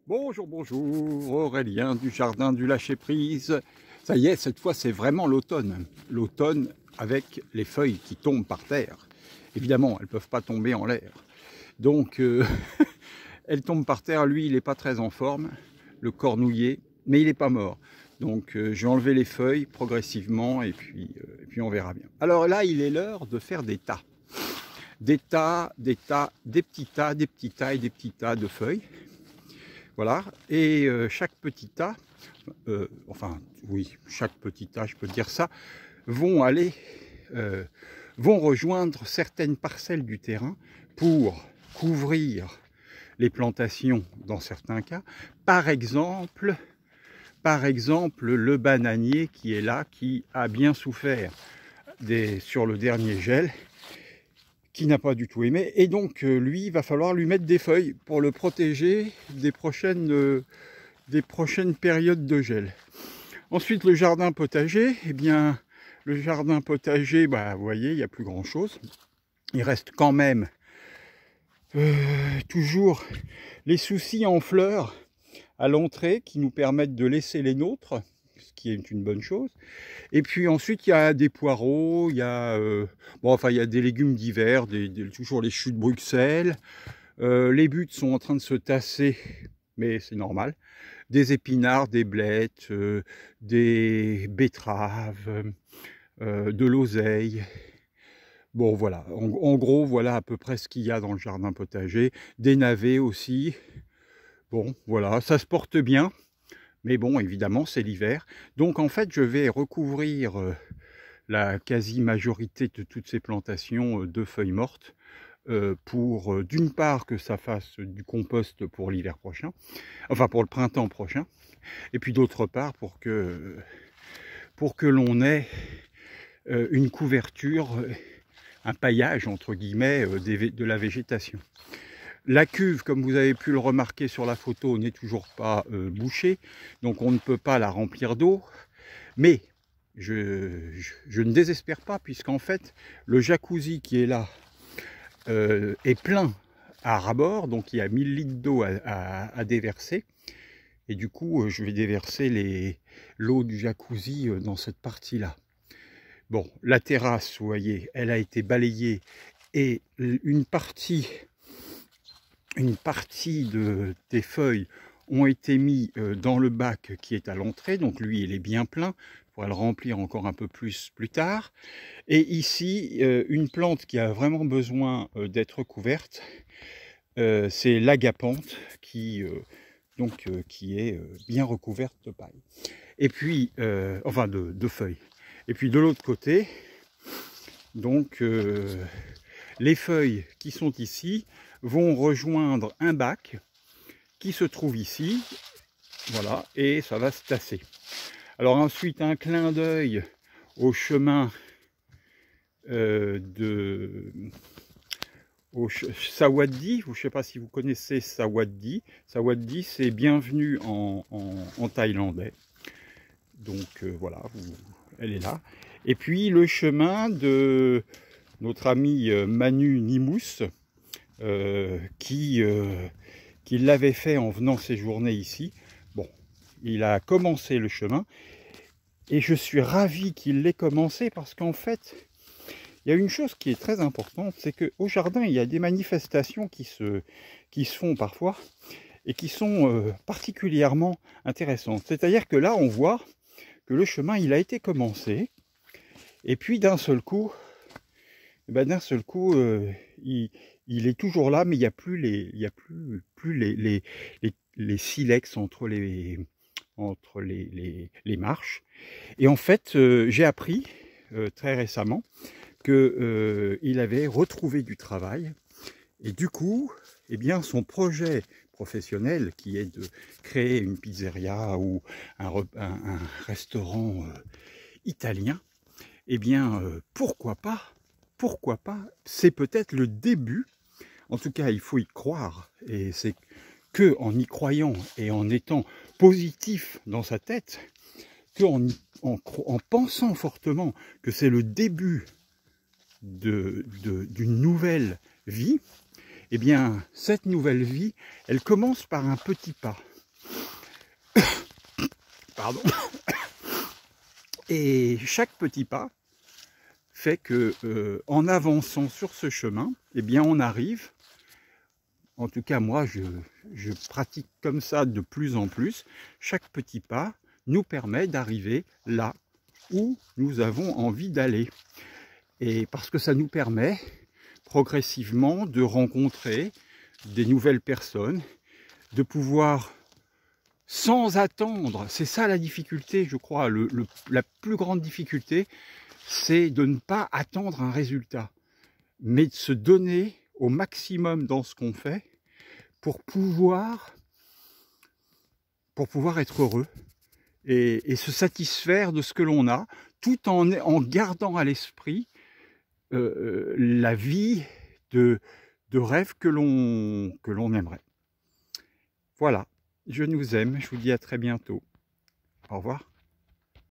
Bonjour, bonjour, Aurélien du jardin du lâcher-prise. Ça y est, cette fois c'est vraiment l'automne. L'automne avec les feuilles qui tombent par terre. Évidemment, elles ne peuvent pas tomber en l'air. Donc, elles tombent par terre. Lui, il n'est pas très en forme, le cornouiller, mais il n'est pas mort. Donc, j'ai enlevé les feuilles progressivement et puis on verra bien. Alors là, il est l'heure de faire des tas. Des petits tas, des petits tas et des petits tas de feuilles. Voilà, et chaque petit tas, chaque petit tas, je peux dire ça, vont rejoindre certaines parcelles du terrain pour couvrir les plantations dans certains cas. Par exemple, le bananier qui est là, qui a bien souffert sur le dernier gel, qui n'a pas du tout aimé, et donc lui, il va falloir lui mettre des feuilles pour le protéger des prochaines périodes de gel. Ensuite, le jardin potager, eh bien, le jardin potager, vous voyez, il n'y a plus grand chose. Il reste quand même toujours les soucis en fleurs à l'entrée qui nous permettent de laisser les nôtres, ce qui est une bonne chose. Et puis ensuite, il y a des poireaux, il y a des légumes d'hiver, toujours les choux de Bruxelles. Les buttes sont en train de se tasser, mais c'est normal. Des épinards, des blettes, des betteraves, de l'oseille. Bon, voilà. En gros, voilà à peu près ce qu'il y a dans le jardin potager. Des navets aussi. Bon, voilà, ça se porte bien. Mais bon, évidemment, c'est l'hiver. Donc, en fait, je vais recouvrir la quasi-majorité de toutes ces plantations de feuilles mortes pour, d'une part, que ça fasse du compost pour l'hiver prochain, enfin, pour le printemps prochain, et puis d'autre part, pour que l'on ait une couverture, un paillage, entre guillemets, de la végétation. La cuve, comme vous avez pu le remarquer sur la photo, n'est toujours pas bouchée, donc on ne peut pas la remplir d'eau. Mais je ne désespère pas, puisqu'en fait, le jacuzzi qui est là est plein à ras-bord, donc il y a 1000 litres d'eau à déverser. Et du coup, je vais déverser l'eau du jacuzzi dans cette partie-là. Bon, la terrasse, vous voyez, elle a été balayée et une partie des feuilles ont été mis dans le bac qui est à l'entrée, donc lui il est bien plein, il faudra le remplir encore un peu plus plus-tard. Et ici, une plante qui a vraiment besoin d'être couverte, c'est l'agapanthe qui est bien recouverte de paille. Et puis, de feuilles. Et puis de l'autre côté, donc les feuilles qui sont ici vont rejoindre un bac qui se trouve ici, voilà, et ça va se tasser. Alors ensuite, un clin d'œil au chemin au Sawaddi. Je ne sais pas si vous connaissez Sawaddi. Sawaddi, c'est bienvenue en thaïlandais. Donc voilà, elle est là. Et puis le chemin de notre ami Manu Nimous, qui l'avait fait en venant séjourner ici. Bon, il a commencé le chemin et je suis ravi qu'il l'ait commencé, parce qu'en fait, il y a une chose qui est très importante, c'est qu'au jardin, il y a des manifestations qui se font parfois et qui sont particulièrement intéressantes. C'est-à-dire que là, on voit que le chemin, il a été commencé, et puis d'un seul coup, il est toujours là, mais il n'y a plus les silex entre les marches. Et en fait, j'ai appris très récemment qu'il avait retrouvé du travail, et du coup, eh bien, son projet professionnel, qui est de créer une pizzeria ou un restaurant italien, eh bien, pourquoi pas, c'est peut-être le début. En tout cas, il faut y croire, et c'est que en y croyant et en étant positif dans sa tête, qu'en en pensant fortement que c'est le début d'une nouvelle vie, eh bien, cette nouvelle vie, elle commence par un petit pas. pardon. Et chaque petit pas fait que, en avançant sur ce chemin, eh bien, on arrive. En tout cas, moi, je pratique comme ça de plus en plus. Chaque petit pas nous permet d'arriver là où nous avons envie d'aller. Et parce que ça nous permet progressivement de rencontrer des nouvelles personnes, de pouvoir, sans attendre, c'est ça la difficulté, je crois, la plus grande difficulté, c'est de ne pas attendre un résultat, mais de se donner au maximum dans ce qu'on fait pour pouvoir être heureux et se satisfaire de ce que l'on a, tout en gardant à l'esprit la vie de rêve que l'on aimerait. Voilà, je nous aime, je vous dis à très bientôt. Au revoir.